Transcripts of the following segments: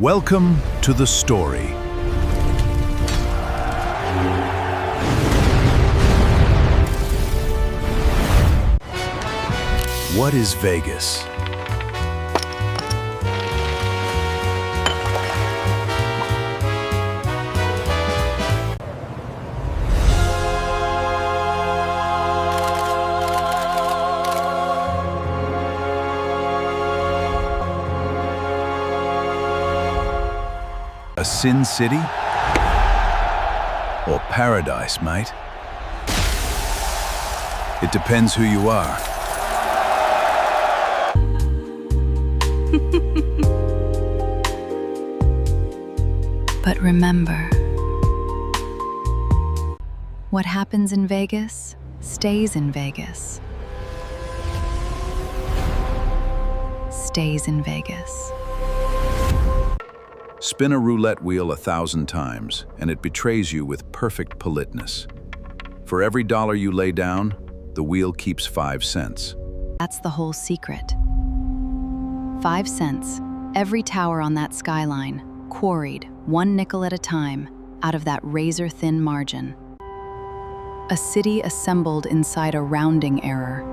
Welcome to the story. What is Vegas? A sin city? Or paradise, mate? It depends who you are. But remember, what happens in Vegas stays in Vegas. Stays in Vegas. Spin a roulette wheel 1,000 times, and it betrays you with perfect politeness. For every dollar you lay down, the wheel keeps 5 cents. That's the whole secret. 5 cents, every tower on that skyline, quarried 1 nickel at a time out of that razor-thin margin. A city assembled inside a rounding error.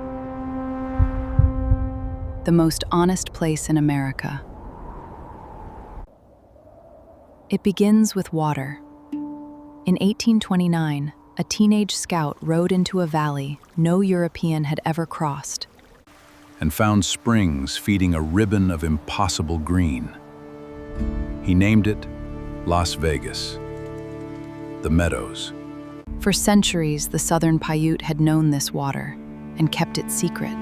The most honest place in America. It begins with water. In 1829, a teenage scout rode into a valley no European had ever crossed. And found springs feeding a ribbon of impossible green. He named it Las Vegas, the Meadows. For centuries, the Southern Paiute had known this water and kept it secret.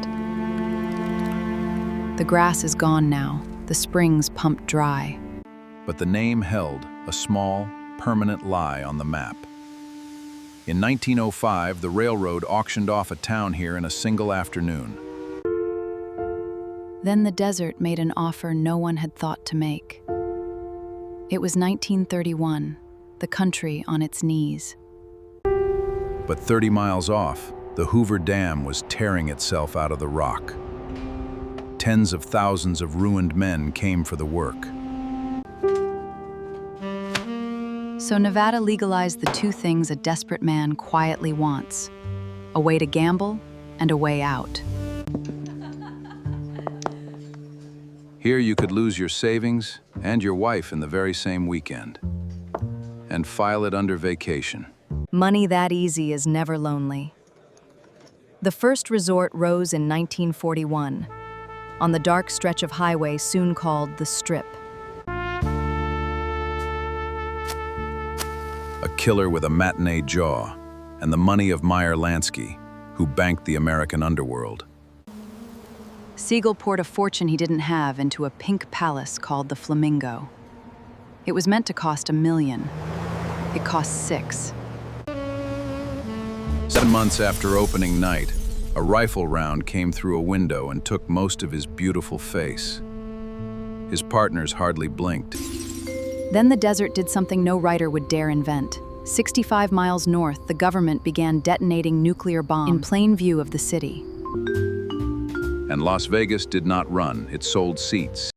The grass is gone now, the springs pumped dry. But the name held a small, permanent lie on the map. In 1905, the railroad auctioned off a town here in a single afternoon. Then the desert made an offer no one had thought to make. It was 1931, the country on its knees. But 30 miles off, the Hoover Dam was tearing itself out of the rock. Tens of thousands of ruined men came for the work. So Nevada legalized the two things a desperate man quietly wants: a way to gamble and a way out. Here you could lose your savings and your wife in the very same weekend, and file it under vacation. Money that easy is never lonely. The first resort rose in 1941, on the dark stretch of highway soon called the Strip. A killer with a matinee jaw, and the money of Meyer Lansky, who banked the American underworld. Siegel poured a fortune he didn't have into a pink palace called the Flamingo. It was meant to cost $1 million. It cost $6 million. 7 months after opening night, a rifle round came through a window and took most of his beautiful face. His partners hardly blinked. Then the desert did something no writer would dare invent. 65 miles north, the government began detonating nuclear bombs in plain view of the city. And Las Vegas did not run, it sold seats.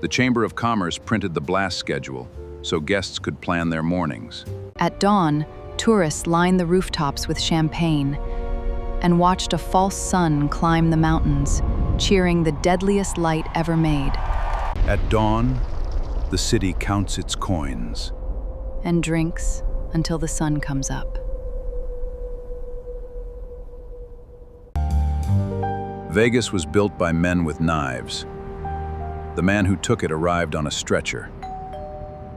The Chamber of Commerce printed the blast schedule, so guests could plan their mornings. At dawn, tourists lined the rooftops with champagne and watched a false sun climb the mountains, cheering the deadliest light ever made. At dawn, the city counts its coins. And drinks until the sun comes up. Vegas was built by men with knives. The man who took it arrived on a stretcher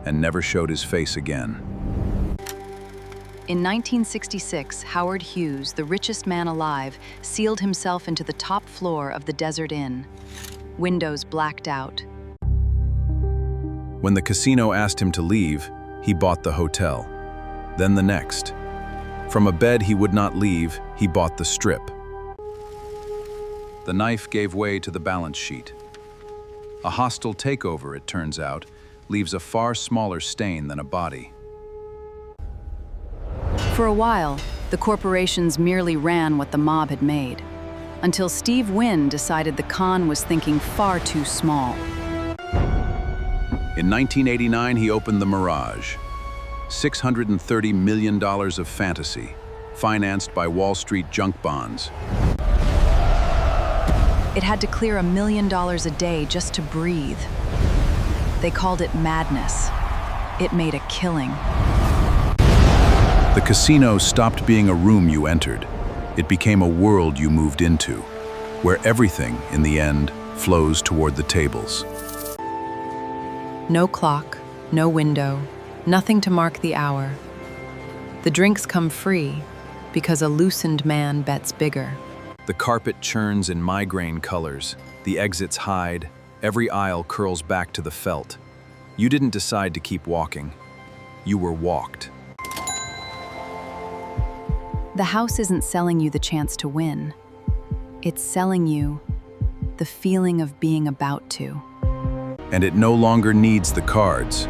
and never showed his face again. In 1966, Howard Hughes, the richest man alive, sealed himself into the top floor of the Desert Inn. Windows blacked out. When the casino asked him to leave, he bought the hotel. Then the next. From a bed he would not leave, he bought the Strip. The knife gave way to the balance sheet. A hostile takeover, it turns out, leaves a far smaller stain than a body. For a while, the corporations merely ran what the mob had made, until Steve Wynn decided the con was thinking far too small. In 1989, he opened the Mirage. $630 million of fantasy, financed by Wall Street junk bonds. It had to clear $1 million a day just to breathe. They called it madness. It made a killing. The casino stopped being a room you entered. It became a world you moved into, where everything, in the end, flows toward the tables. No clock, no window, nothing to mark the hour. The drinks come free because a loosened man bets bigger. The carpet churns in migraine colors, the exits hide, every aisle curls back to the felt. You didn't decide to keep walking. You were walked. The house isn't selling you the chance to win. It's selling you the feeling of being about to. And it no longer needs the cards.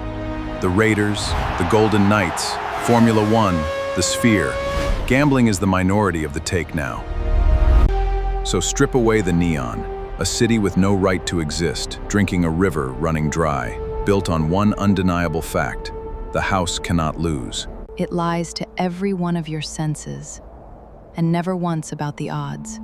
The Raiders, the Golden Knights, Formula One, the Sphere. Gambling is the minority of the take now. So strip away the neon, a city with no right to exist, drinking a river running dry, built on one undeniable fact: the house cannot lose. It lies to every one of your senses, and never once about the odds.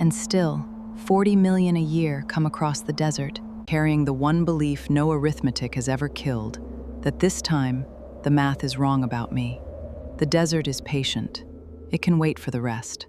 And still, 40 million a year come across the desert, carrying the one belief no arithmetic has ever killed, that this time, the math is wrong about me. The desert is patient. It can wait for the rest.